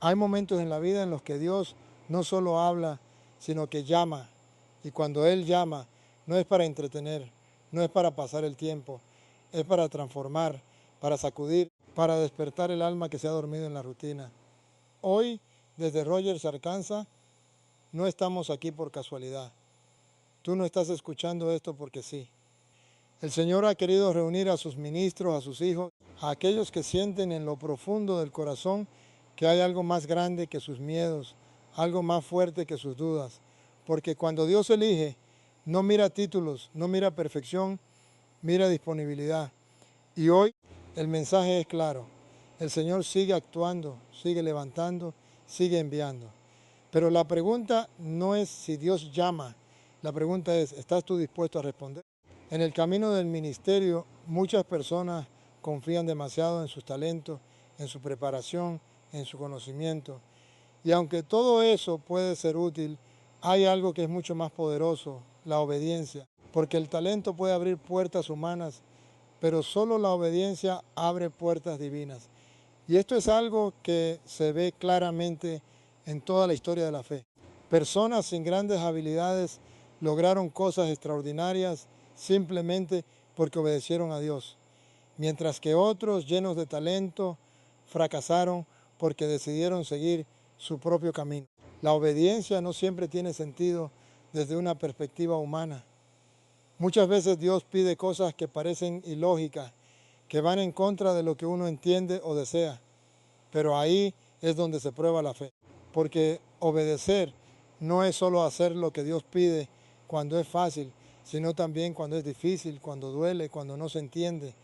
Hay momentos en la vida en los que Dios no solo habla, sino que llama. Y cuando Él llama, no es para entretener, no es para pasar el tiempo, es para transformar, para sacudir, para despertar el alma que se ha dormido en la rutina. Hoy, desde Rogers, Arkansas, no estamos aquí por casualidad. Tú no estás escuchando esto porque sí. El Señor ha querido reunir a sus ministros, a sus hijos, a aquellos que sienten en lo profundo del corazón que hay algo más grande que sus miedos, algo más fuerte que sus dudas. Porque cuando Dios elige, no mira títulos, no mira perfección, mira disponibilidad. Y hoy el mensaje es claro. El Señor sigue actuando, sigue levantando, sigue enviando. Pero la pregunta no es si Dios llama. La pregunta es, ¿estás tú dispuesto a responder? En el camino del ministerio, muchas personas confían demasiado en sus talentos, en su preparación, en su conocimiento. Y aunque todo eso puede ser útil, hay algo que es mucho más poderoso, la obediencia. Porque el talento puede abrir puertas humanas, pero solo la obediencia abre puertas divinas. Y esto es algo que se ve claramente en toda la historia de la fe. Personas sin grandes habilidades lograron cosas extraordinarias simplemente porque obedecieron a Dios, mientras que otros llenos de talento fracasaron porque decidieron seguir su propio camino. La obediencia no siempre tiene sentido desde una perspectiva humana. Muchas veces Dios pide cosas que parecen ilógicas, que van en contra de lo que uno entiende o desea. Pero ahí es donde se prueba la fe. Porque obedecer no es solo hacer lo que Dios pide cuando es fácil, sino también cuando es difícil, cuando duele, cuando no se entiende.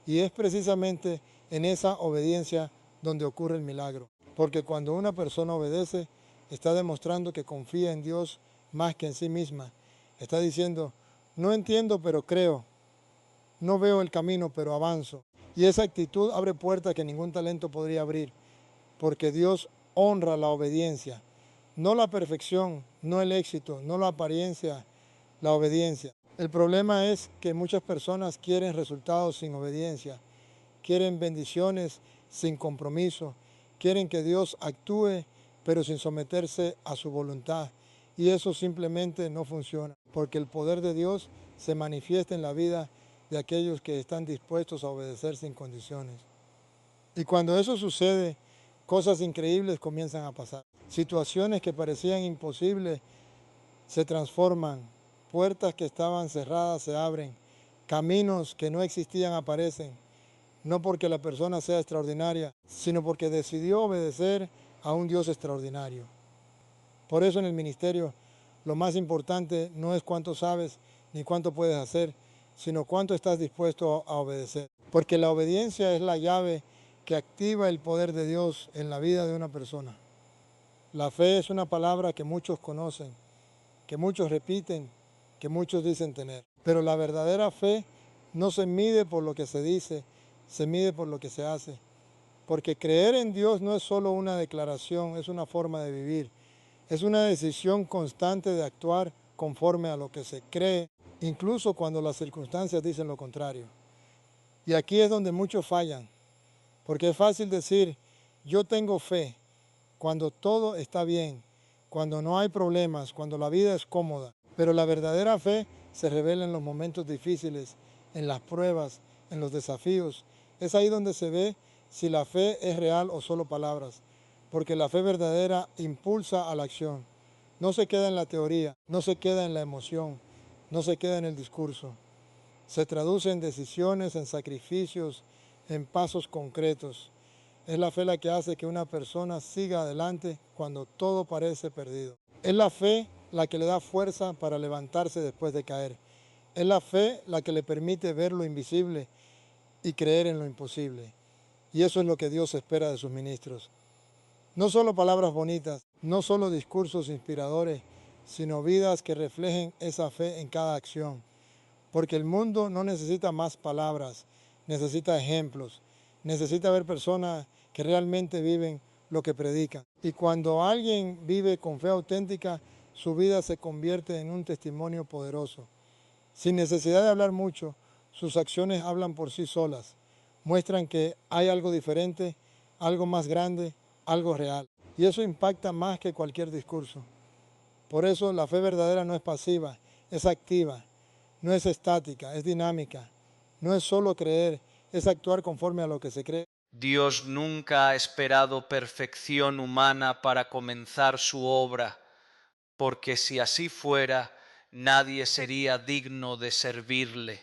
Y es precisamente en esa obediencia donde ocurre el milagro. Porque cuando una persona obedece, está demostrando que confía en Dios más que en sí misma. Está diciendo, no entiendo, pero creo. No veo el camino, pero avanzo. Y esa actitud abre puertas que ningún talento podría abrir, porque Dios honra la obediencia, no la perfección, no el éxito, no la apariencia, la obediencia. El problema es que muchas personas quieren resultados sin obediencia, quieren bendiciones sin compromiso, quieren que Dios actúe, pero sin someterse a su voluntad. Y eso simplemente no funciona, porque el poder de Dios se manifiesta en la vida de aquellos que están dispuestos a obedecer sin condiciones. Y cuando eso sucede, cosas increíbles comienzan a pasar. Situaciones que parecían imposibles se transforman, puertas que estaban cerradas se abren, caminos que no existían aparecen, no porque la persona sea extraordinaria, sino porque decidió obedecer a un Dios extraordinario. Por eso en el ministerio lo más importante no es cuánto sabes ni cuánto puedes hacer, sino cuánto estás dispuesto a obedecer. Porque la obediencia es la llave que activa el poder de Dios en la vida de una persona. La fe es una palabra que muchos conocen, que muchos repiten, que muchos dicen tener. Pero la verdadera fe no se mide por lo que se dice, se mide por lo que se hace. Porque creer en Dios no es solo una declaración, es una forma de vivir. Es una decisión constante de actuar conforme a lo que se cree, incluso cuando las circunstancias dicen lo contrario. Y aquí es donde muchos fallan, porque es fácil decir, yo tengo fe, cuando todo está bien, cuando no hay problemas, cuando la vida es cómoda. Pero la verdadera fe se revela en los momentos difíciles, en las pruebas, en los desafíos. Es ahí donde se ve si la fe es real o solo palabras, porque la fe verdadera impulsa a la acción. No se queda en la teoría, no se queda en la emoción, no se queda en el discurso. Se traduce en decisiones, en sacrificios, en pasos concretos. Es la fe la que hace que una persona siga adelante cuando todo parece perdido. Es la fe la que le da fuerza para levantarse después de caer. Es la fe la que le permite ver lo invisible y creer en lo imposible. Y eso es lo que Dios espera de sus ministros. No solo palabras bonitas, no solo discursos inspiradores, sino vidas que reflejen esa fe en cada acción. Porque el mundo no necesita más palabras, necesita ejemplos, necesita ver personas que realmente viven lo que predican. Y cuando alguien vive con fe auténtica, su vida se convierte en un testimonio poderoso. Sin necesidad de hablar mucho, sus acciones hablan por sí solas. Muestran que hay algo diferente, algo más grande, algo real. Y eso impacta más que cualquier discurso. Por eso la fe verdadera no es pasiva, es activa, no es estática, es dinámica. No es solo creer, es actuar conforme a lo que se cree. Dios nunca ha esperado perfección humana para comenzar su obra, porque si así fuera, nadie sería digno de servirle.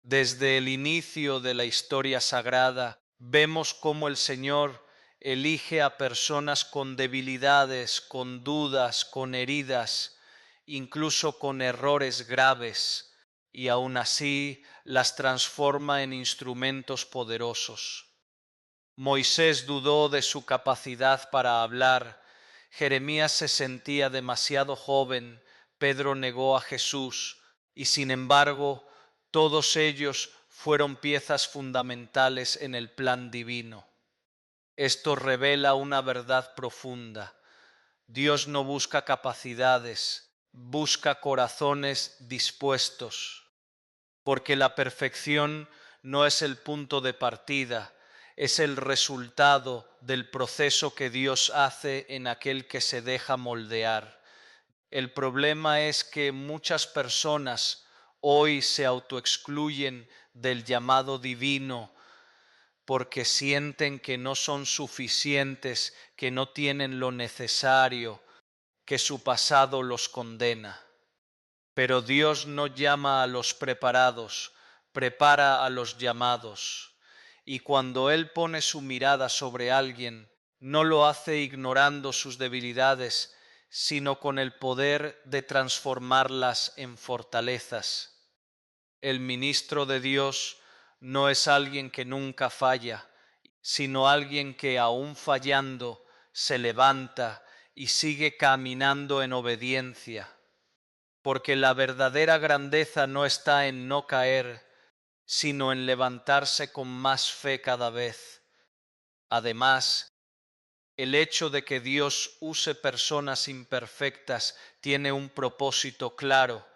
Desde el inicio de la historia sagrada, vemos cómo el Señor elige a personas con debilidades, con dudas, con heridas, incluso con errores graves, y aun así las transforma en instrumentos poderosos. Moisés dudó de su capacidad para hablar, Jeremías se sentía demasiado joven, Pedro negó a Jesús, y sin embargo, todos ellos fueron piezas fundamentales en el plan divino. Esto revela una verdad profunda. Dios no busca capacidades, busca corazones dispuestos, porque la perfección no es el punto de partida, es el resultado del proceso que Dios hace en aquel que se deja moldear. El problema es que muchas personas hoy se autoexcluyen del llamado divino porque sienten que no son suficientes, que no tienen lo necesario, que su pasado los condena. Pero Dios no llama a los preparados, prepara a los llamados. Y cuando Él pone su mirada sobre alguien, no lo hace ignorando sus debilidades, sino con el poder de transformarlas en fortalezas. El ministro de Dios no es alguien que nunca falla, sino alguien que aún fallando se levanta y sigue caminando en obediencia, porque la verdadera grandeza no está en no caer, sino en levantarse con más fe cada vez. Además, el hecho de que Dios use personas imperfectas tiene un propósito claro,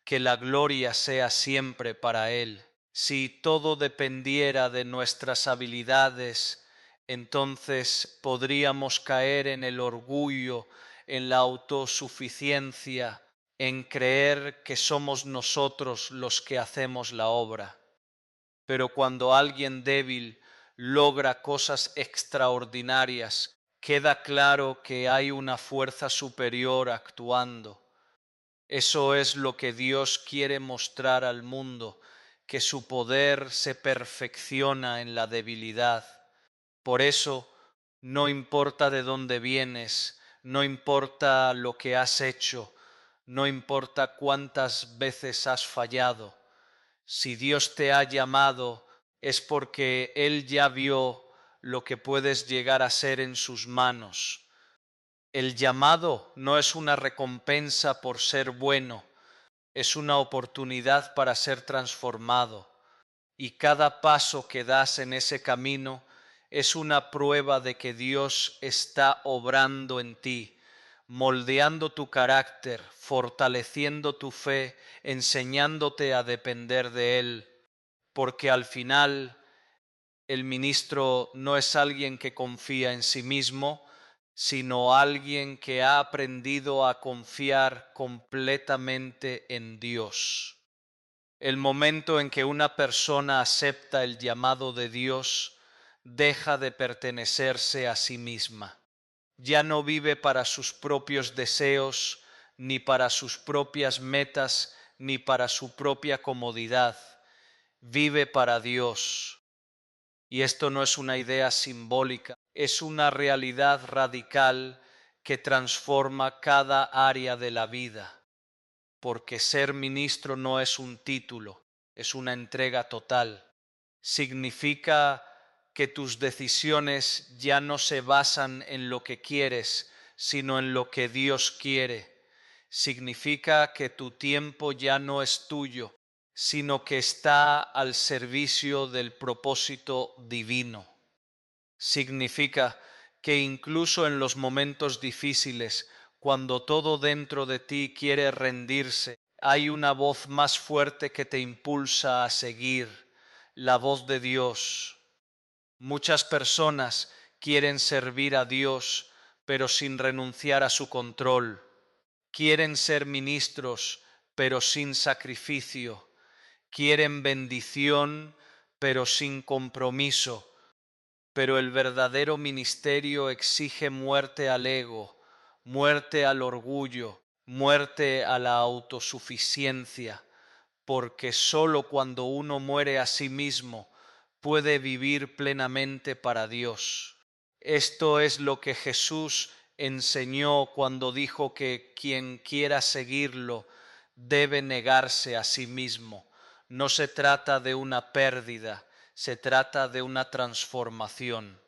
que la gloria sea siempre para Él. Si todo dependiera de nuestras habilidades, entonces podríamos caer en el orgullo, en la autosuficiencia, en creer que somos nosotros los que hacemos la obra. Pero cuando alguien débil logra cosas extraordinarias, queda claro que hay una fuerza superior actuando. Eso es lo que Dios quiere mostrar al mundo, que su poder se perfecciona en la debilidad. Por eso, no importa de dónde vienes, no importa lo que has hecho, no importa cuántas veces has fallado. Si Dios te ha llamado, es porque Él ya vio lo que puedes llegar a ser en sus manos. El llamado no es una recompensa por ser bueno, es una oportunidad para ser transformado, y cada paso que das en ese camino es una prueba de que Dios está obrando en ti, moldeando tu carácter, fortaleciendo tu fe, enseñándote a depender de Él, porque al final el ministro no es alguien que confía en sí mismo, sino alguien que ha aprendido a confiar completamente en Dios. El momento en que una persona acepta el llamado de Dios, deja de pertenecerse a sí misma. Ya no vive para sus propios deseos, ni para sus propias metas, ni para su propia comodidad. Vive para Dios. Y esto no es una idea simbólica, es una realidad radical que transforma cada área de la vida, porque ser ministro no es un título, es una entrega total. Significa que tus decisiones ya no se basan en lo que quieres, sino en lo que Dios quiere. Significa que tu tiempo ya no es tuyo, sino que está al servicio del propósito divino. Significa que incluso en los momentos difíciles, cuando todo dentro de ti quiere rendirse, hay una voz más fuerte que te impulsa a seguir, la voz de Dios. Muchas personas quieren servir a Dios, pero sin renunciar a su control. Quieren ser ministros, pero sin sacrificio. Quieren bendición, pero sin compromiso. Pero el verdadero ministerio exige muerte al ego, muerte al orgullo, muerte a la autosuficiencia, porque sólo cuando uno muere a sí mismo puede vivir plenamente para Dios. Esto es lo que Jesús enseñó cuando dijo que quien quiera seguirlo debe negarse a sí mismo. No se trata de una pérdida, se trata de una transformación,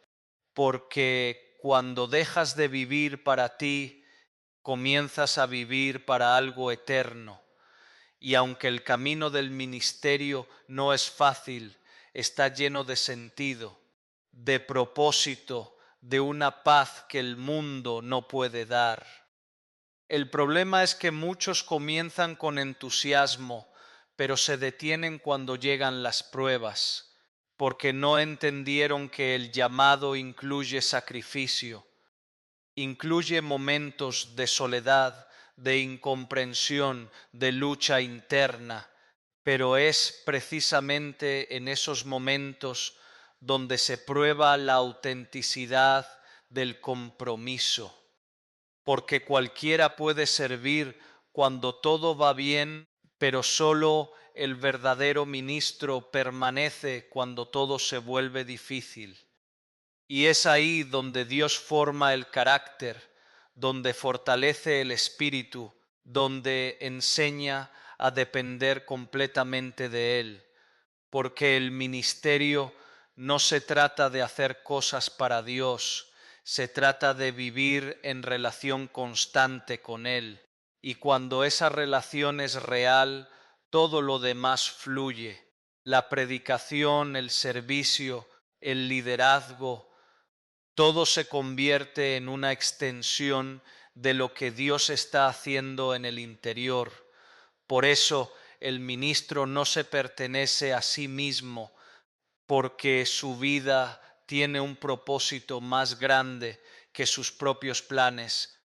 porque cuando dejas de vivir para ti, comienzas a vivir para algo eterno. Y aunque el camino del ministerio no es fácil, está lleno de sentido, de propósito, de una paz que el mundo no puede dar. El problema es que muchos comienzan con entusiasmo, pero se detienen cuando llegan las pruebas, porque no entendieron que el llamado incluye sacrificio, incluye momentos de soledad, de incomprensión, de lucha interna, pero es precisamente en esos momentos donde se prueba la autenticidad del compromiso, porque cualquiera puede servir cuando todo va bien, pero solo el verdadero ministro permanece cuando todo se vuelve difícil. Y es ahí donde Dios forma el carácter, donde fortalece el espíritu, donde enseña a depender completamente de Él, porque el ministerio no se trata de hacer cosas para Dios, se trata de vivir en relación constante con Él. Y cuando esa relación es real, todo lo demás fluye. La predicación, el servicio, el liderazgo, todo se convierte en una extensión de lo que Dios está haciendo en el interior. Por eso el ministro no se pertenece a sí mismo, porque su vida tiene un propósito más grande que sus propios planes,